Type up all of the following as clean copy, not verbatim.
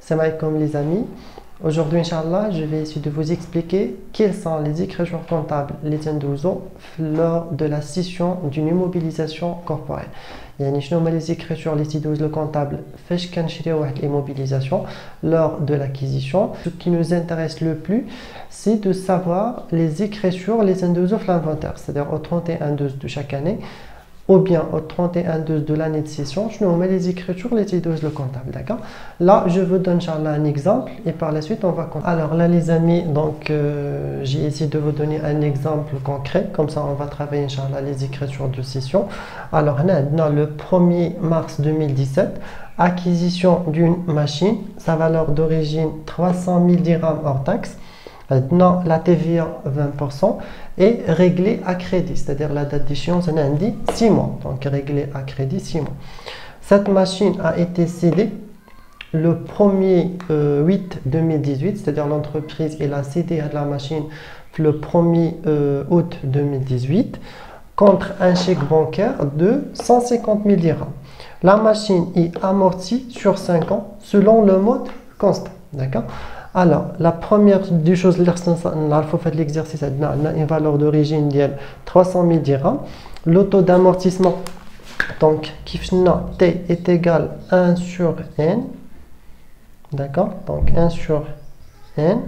Salam alaikum les amis. Aujourd'hui, Inch'Allah, je vais essayer de vous expliquer quelles sont les écritures comptables les indouzo lors de la scission d'une immobilisation corporelle. Yani شنو هما les écritures les يدوز le comptable فاش كنشريو واحد l'immobilisation lors de l'acquisition. Ce qui nous intéresse le plus, c'est de savoir les écritures les indouzo l'inventaire, c'est-à-dire au 31/12 de chaque année ou bien au 31/12 de l'année de session, je nous mets les écritures, les idées le comptable, d'accord? Là, je vous donne Inch'Allah un exemple et par la suite, on va continuer. Alors là, les amis, donc j'ai essayé de vous donner un exemple concret, comme ça, on va travailler Inch'Allah les écritures de session. Alors là, le 1er mars 2017, acquisition d'une machine, sa valeur d'origine 300 000 dirhams hors taxe. Maintenant, la TVA 20% est réglée à crédit, c'est-à-dire la date d'échéance on a dit 6 mois, donc réglée à crédit 6 mois. Cette machine a été cédée le 1er 8 2018, c'est-à-dire l'entreprise a cédé à la machine le 1er août 2018 contre un chèque bancaire de 150 000 dirhams. La machine est amortie sur 5 ans selon le mode constant, d'accord? Alors, la première des choses, l'exercice a une valeur d'origine de 300 000 dirhams. Le taux d'amortissement, donc, T est égal à 1 sur N. D'accord? Donc, 1 sur N.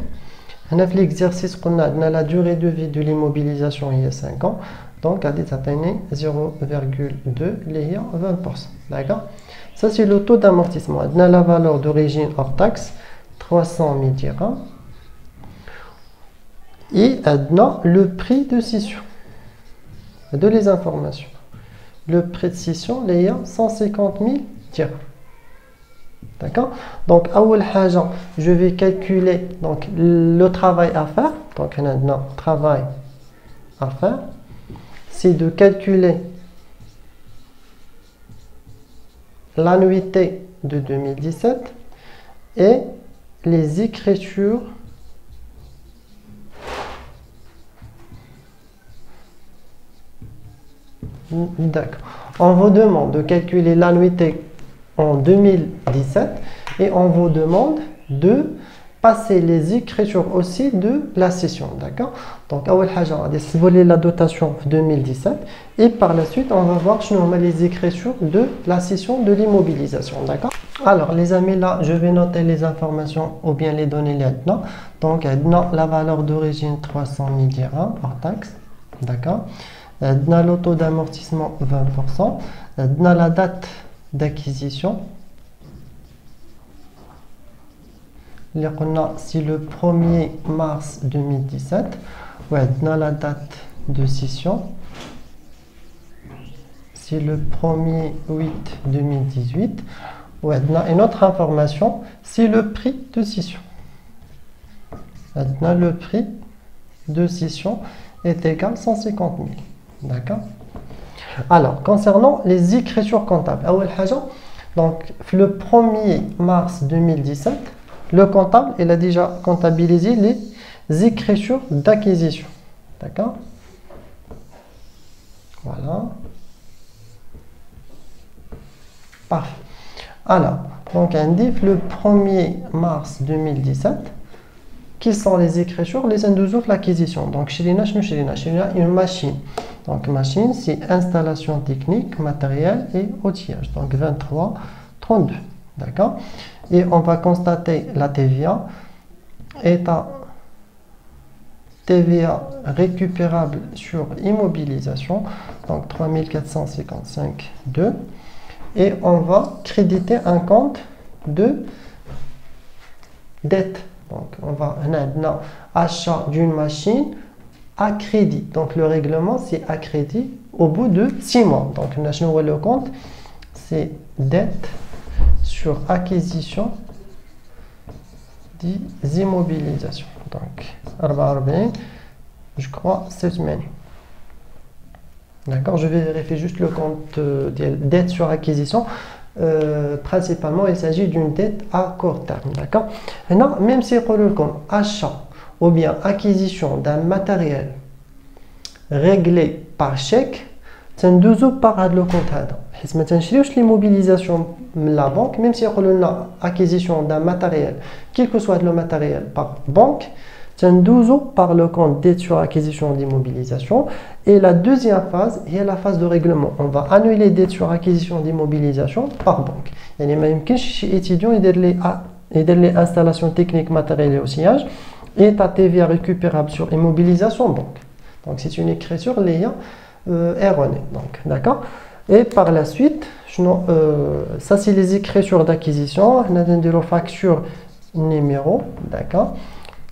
On a fait l'exercice qu'on a la durée de vie de l'immobilisation il y a 5 ans. Donc, à 0,2, les 20%. D'accord? Ça, c'est le taux d'amortissement. On a la valeur d'origine hors taxe. 300 000 dirhams et maintenant le prix de scission de les informations. Le prix de scission les 150 000 dirhams. D'accord? Donc je vais calculer donc le travail à faire. Donc maintenant travail à faire, c'est de calculer l'annuité de 2017 et les écritures d'accord. On vous demande de calculer l'annuité en 2017 et on vous demande de passer les écritures aussi de la session, d'accord? Donc voler la dotation 2017 et par la suite on va voir les écritures de la session de l'immobilisation, d'accord? Alors les amis, là je vais noter les informations ou bien les données maintenant. Donc la valeur d'origine 300 000 dirhams hors taxe, d'accord? Le taux d'amortissement 20%, la date d'acquisition, c'est le 1er mars 2017. La date de scission, c'est le 1er 8 2018. Une autre information, c'est le prix de scission. Le prix de scission est égal à 150 000. D'accord? Alors, concernant les écritures comptables, donc le 1er mars 2017, le comptable il a déjà comptabilisé les écritures d'acquisition. D'accord? Voilà. Parfait. Alors, donc on dit le 1er mars 2017, qui sont les écritures, les indouzo l'acquisition. Donc, chez une machine. Donc, machine, c'est installation technique, matériel et outillage. Donc, 23, 32. D'accord? Et on va constater la TVA est à TVA récupérable sur immobilisation. Donc, 3455,2. Et on va créditer un compte de dette. Donc, on va maintenant achat d'une machine à crédit. Donc, le règlement, c'est à crédit au bout de 6 mois. Donc, le compte, c'est dette sur acquisition des immobilisations. Donc, 44, je crois, 7 semaines. D'accord, je vais vérifier juste le compte dette sur acquisition. Principalement, il s'agit d'une dette à court terme. D'accord. Maintenant, même si on le compte achat ou bien acquisition d'un matériel réglé par chèque, c'est un deux par le compte. حيت ما تنشريوش l'immobilisation من la banque même si يقولوا لنا acquisition d'un matériel quel que soit le matériel par banque تندوزو par le compte dette sur acquisition d'immobilisation et la deuxième phase est la phase de règlement. On va annuler dette sur acquisition d'immobilisation par banque. يعني ما يمكنش شي étudiant يدير لي installation technique matériel et outillage et ta TVA récupérable sur immobilisation banque. Donc c'est une écriture erronée. Donc d'accord. Et par la suite, ça c'est les écritures d'acquisition. On a une facture numéro, d'accord.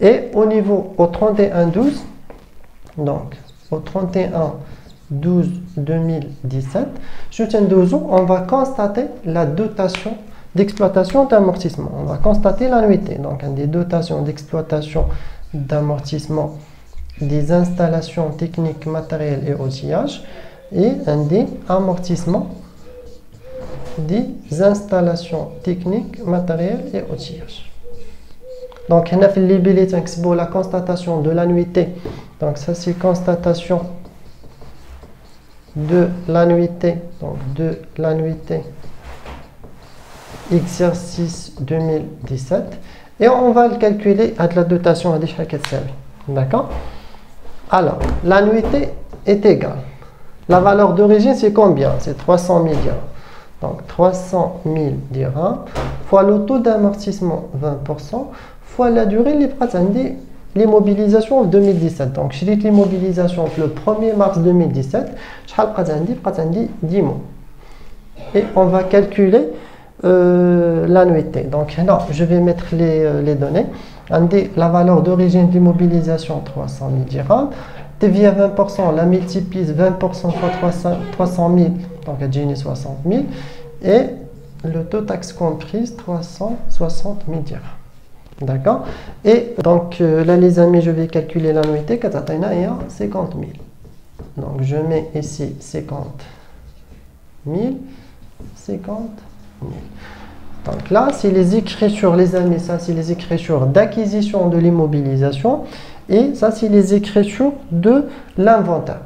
Et au niveau au 31/12, donc au 31/12/2017, on va constater la dotation d'exploitation d'amortissement. On va constater l'annuité. Donc des dotations d'exploitation d'amortissement des installations techniques, matériels et outillage et un des amortissements des installations techniques, matériels et outillage. Donc, on a fait les billets pour la constatation de l'annuité. Donc, ça c'est constatation de l'annuité. Donc, de l'annuité exercice 2017. Et on va le calculer à la dotation à des chaque série. D'accord? Alors, l'annuité est égale. La valeur d'origine, c'est combien? C'est 300 000 dirhams. Donc, 300 000 dirhams fois le taux d'amortissement 20% fois la durée de l'immobilisation en 2017. Donc, je dis l'immobilisation le 1er mars 2017, je 10 mois. Et on va calculer l'annuité. Donc, non, je vais mettre les données. La valeur d'origine de l'immobilisation 300 000 dirhams. TVA 20%, la multiplie 20% fois 300 000, donc elle dit 60 000. Et le taux taxe comprise 360 000 dirhams. D'accord? Et donc là, les amis, je vais calculer l'annuité. 50 000. Donc je mets ici 50 000. 50 000. Donc là, c'est les écritures, les amis, ça c'est les écritures d'acquisition de l'immobilisation. Et ça, c'est les écritures de l'inventaire.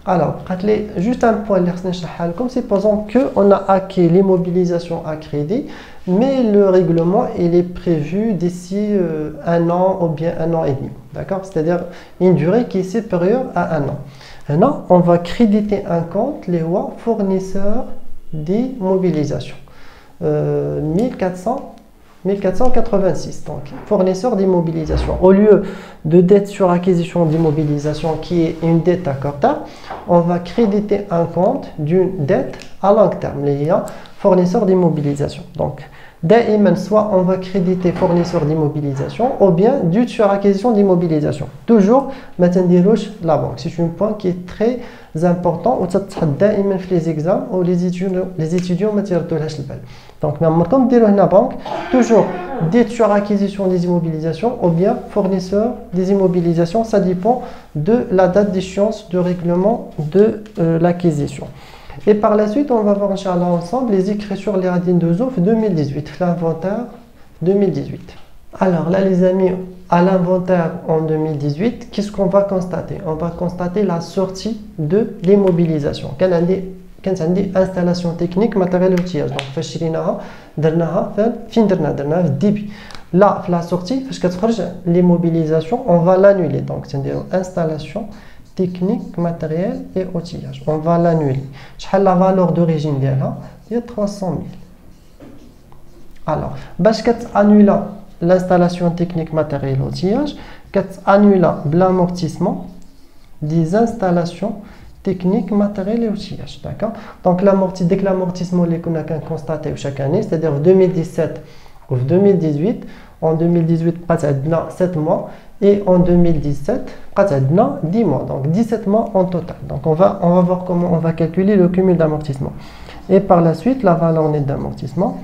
Alors, juste un point, comme supposons qu'on a acquis l'immobilisation à crédit, mais le règlement il est prévu d'ici un an ou bien un an et demi. D'accord? C'est-à-dire une durée qui est supérieure à un an. Maintenant, on va créditer un compte, les rois fournisseurs d'immobilisation. 1486, donc fournisseur d'immobilisation. Au lieu de dette sur acquisition d'immobilisation qui est une dette à court terme, on va créditer un compte d'une dette à long terme, les fournisseur d'immobilisation. Donc, soit on va créditer fournisseur d'immobilisation ou bien dette sur acquisition d'immobilisation. Toujours, maintenant, la banque. C'est un point qui est très important ou les examens ou les étudiants en matière de l'HLBL. Donc, comme dire la banque, toujours dette sur acquisition des immobilisations ou bien fournisseur des immobilisations, ça dépend de la date d'échéance de règlement de l'acquisition. Et par la suite, on va voir Inch'Allah ensemble les écritures les radines de Zouf 2018, l'inventaire 2018. Alors là les amis, à l'inventaire en 2018, qu'est-ce qu'on va constater? On va constater la sortie de l'immobilisation. Quelle installation technique, matériel et outillage. Donc, début. Là, la sortie, l'immobilisation, on va l'annuler. Donc, c'est installation technique, matériel et outillage. On va l'annuler. La valeur d'origine il y a 300 000. Alors, annuler l'installation technique, matériel et outillage, annuler l'amortissement des installations technique, matériel et outillage. D'accord? Donc, dès que l'amortissement qu'on a constaté chaque année, c'est-à-dire 2017 ou 2018, en 2018, pas 7 mois, et en 2017, pas 10 mois, donc 17 mois en total. Donc, on va voir comment on va calculer le cumul d'amortissement. Et par la suite, la valeur nette d'amortissement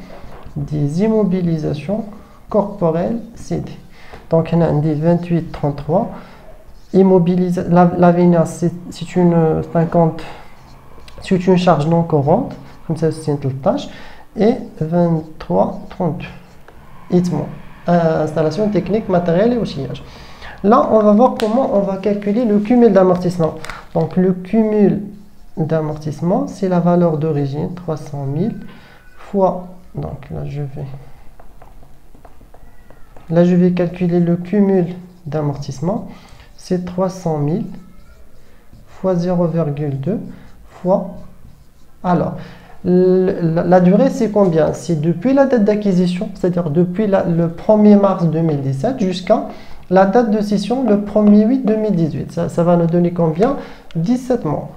des immobilisations corporelles CD. Donc, on a dit 28,33. L'avenir, c'est une charge non courante, comme ça c'est une tâche, et 23,32. Installation technique, matériel et outillage. Là, on va voir comment on va calculer le cumul d'amortissement. Donc, le cumul d'amortissement, c'est la valeur d'origine, 300 000, fois, donc là je vais calculer le cumul d'amortissement, c'est 300 000 fois 0,2 fois, alors, la durée c'est combien? C'est depuis la date d'acquisition, c'est-à-dire depuis le 1er mars 2017 jusqu'à la date de scission le 1er 8 2018. Ça va nous donner combien? 17 mois.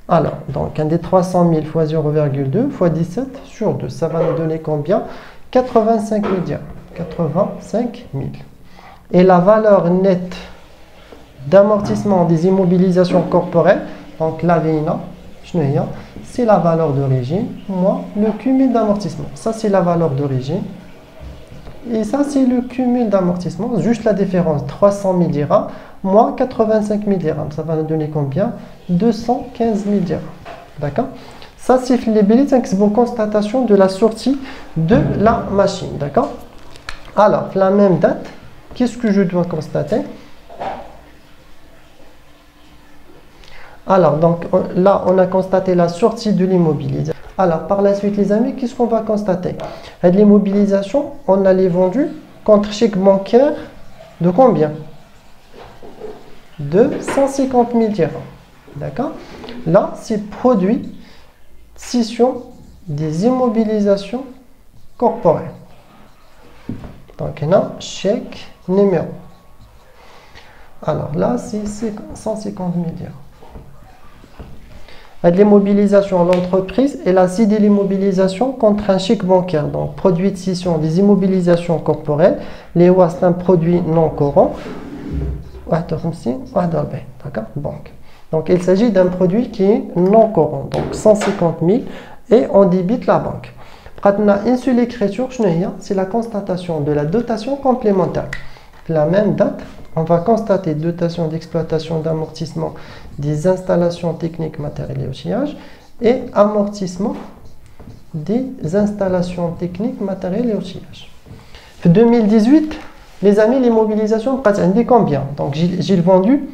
Alors, donc un des 300 000 fois 0,2 fois 17 sur 2, ça va nous donner combien? 85 000 dirhams. 85 000. Et la valeur nette d'amortissement des immobilisations corporelles, donc la VINA, c'est la valeur d'origine, moins le cumul d'amortissement. Ça, c'est la valeur d'origine. Et ça, c'est le cumul d'amortissement. Juste la différence, 300 000 dirhams, moins 85 000 dirhams. Ça va nous donner combien? 215 000 dirhams. D'accord? Ça, c'est les billets pour constatation de la sortie de la machine. D'accord? Alors, la même date, qu'est-ce que je dois constater? Alors, donc là, on a constaté la sortie de l'immobilisation. Alors, par la suite, les amis, qu'est-ce qu'on va constater? L'immobilisation, on allait vendu contre chèque bancaire de combien? De 150 000 dirhams. D'accord? Là, c'est produit scission des immobilisations corporelles. Donc, on a chèque numéro. Alors là, c'est 150 000 dirhams. L'immobilisation, l'entreprise, elle a cédé l'immobilisation contre un chèque bancaire. Donc, produit de scission des immobilisations corporelles. Les OA, c'est un produit non courant. D'accord? Donc, il s'agit d'un produit qui est non courant. Donc, 150 000 et on débite la banque. Maintenant, une seule écriture, c'est la constatation de la dotation complémentaire. La même date, on va constater dotation d'exploitation d'amortissement des installations techniques, matérielles et outillage et amortissement des installations techniques, matérielles et outillage. En 2018, les amis, l'immobilisation, c'est combien? Donc, j'ai vendu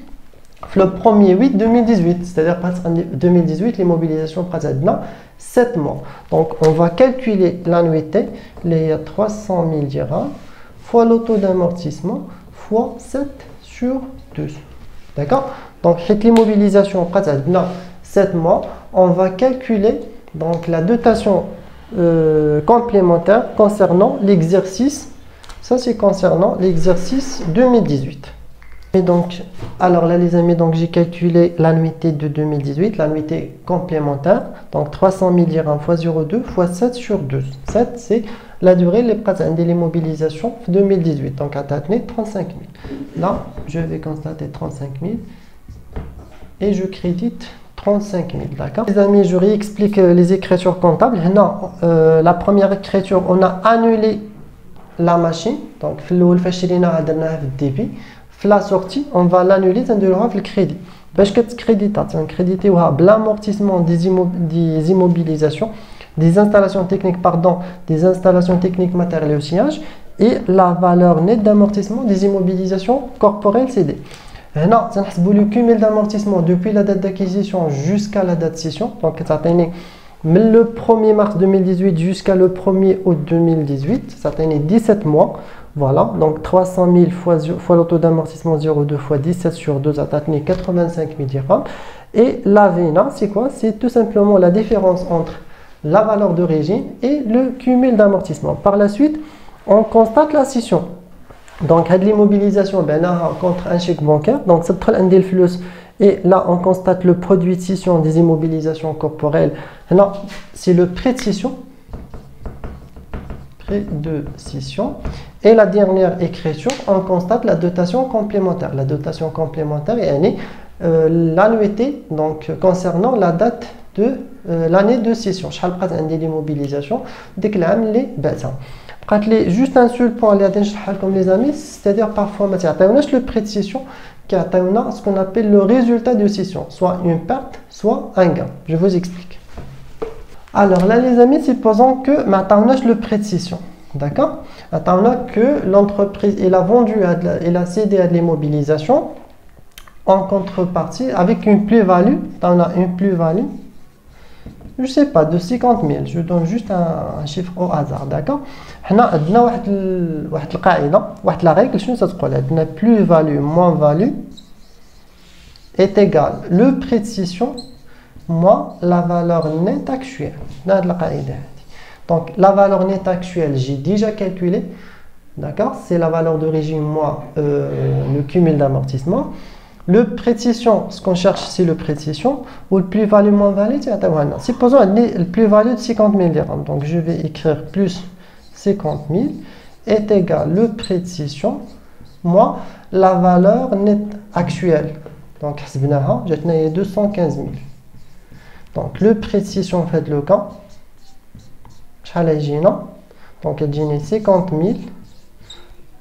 le 1er 8 2018, c'est-à-dire en 2018, l'immobilisation pratique 7 mois. Donc, on va calculer l'annuité, les 300 000 dirhams, fois le taux d'amortissement, fois 7 sur 12. D'accord? Donc, cette l'immobilisation pratique 7 mois, on va calculer donc, la dotation complémentaire concernant l'exercice. Ça, c'est concernant l'exercice 2018. Et donc, alors là, les amis, donc j'ai calculé l'annuité de 2018, l'annuité complémentaire. Donc, 300 000 dirhams fois 0,2 fois 7 sur 12. 7, c'est la durée de l'immobilisation 2018. Donc, à Tatné, 35 000. Là, je vais constater 35 000 et je crédite 35 000. D'accord? Les amis, je réexplique les écritures comptables. Non, la première écriture, on a annulé la machine. Donc, débit. La sortie, on va l'annuler, ça nous le crédit. Parce que crédité l'amortissement des immobilisations, des installations techniques, des installations techniques matérielles et outillage et la valeur nette d'amortissement des immobilisations corporelles cédées. Là, ça le cumul d'amortissement depuis la date d'acquisition jusqu'à la date de scission. Donc, ça le 1er mars 2018 jusqu'à le 1er août 2018, ça a 17 mois. Voilà, donc 300 000 fois le taux d'amortissement 0,2 fois 17 sur 2, ça a 85 000 dirhams. Et la VINA, c'est quoi? C'est tout simplement la différence entre la valeur d'origine et le cumul d'amortissement. Par la suite, on constate la scission. Donc, l'immobilisation contre un chèque bancaire. Donc, c'est le flux. Et là, on constate le produit de scission des immobilisations corporelles. Là, c'est le prêt de scission. Prêt de scission. Et la dernière écriture, on constate la dotation complémentaire. La dotation complémentaire est l'annuité donc concernant la date de l'année de scission. Je vais l'immobilisation dès que les juste un seul point comme les amis, c'est-à-dire parfois le prêt de scission qui a ce qu'on appelle le résultat de scission, soit une perte, soit un gain. Je vous explique. Alors là, les amis, supposons que maintenant le prêt de scission. D'accord? Attends que l'entreprise elle a vendu, elle a cédé à de l'immobilisation en contrepartie, avec une plus-value, on a une plus-value, je ne sais pas, de 50 000. Je donne juste un chiffre au hasard, d'accord? On a la règle, plus-value moins value est égal le précision moins la valeur nette actuelle. Donc la valeur nette actuelle, j'ai déjà calculé, d'accord? C'est la valeur d'origine moins le cumul d'amortissement. Le précision, ce qu'on cherche, c'est le précision ou le plus-value moins value. Supposons le plus-value de 50 000 dirhams. Donc je vais écrire plus 50 000 est égal le précision moins la valeur nette actuelle. Donc j'ai 215 000. Donc le précision fait le cas. Donc j'ai 50 000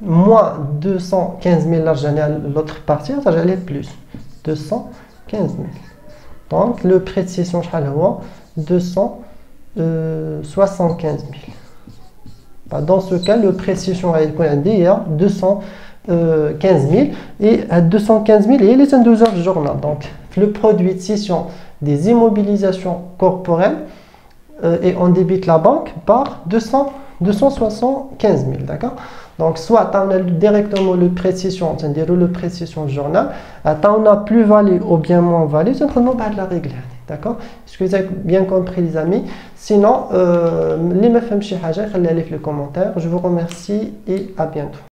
moins 215 000, là j'ai l'autre partie, ça j'ai plus 215 000. Donc le précision 275 000. Dans ce cas, le précision est 215 000 et à 215 000 il est un 12 heures de journal. Donc le produit de scission des immobilisations corporelles et on débite la banque par 275 000, d'accord? Donc soit on a directement le précision, c'est-à-dire le précision journal, on a plus-value ou bien moins-value, c'est vraiment pas de la règle, d'accord? Est-ce que vous avez bien compris les amis? Sinon, les me font chier, les commentaires. Je vous remercie et à bientôt.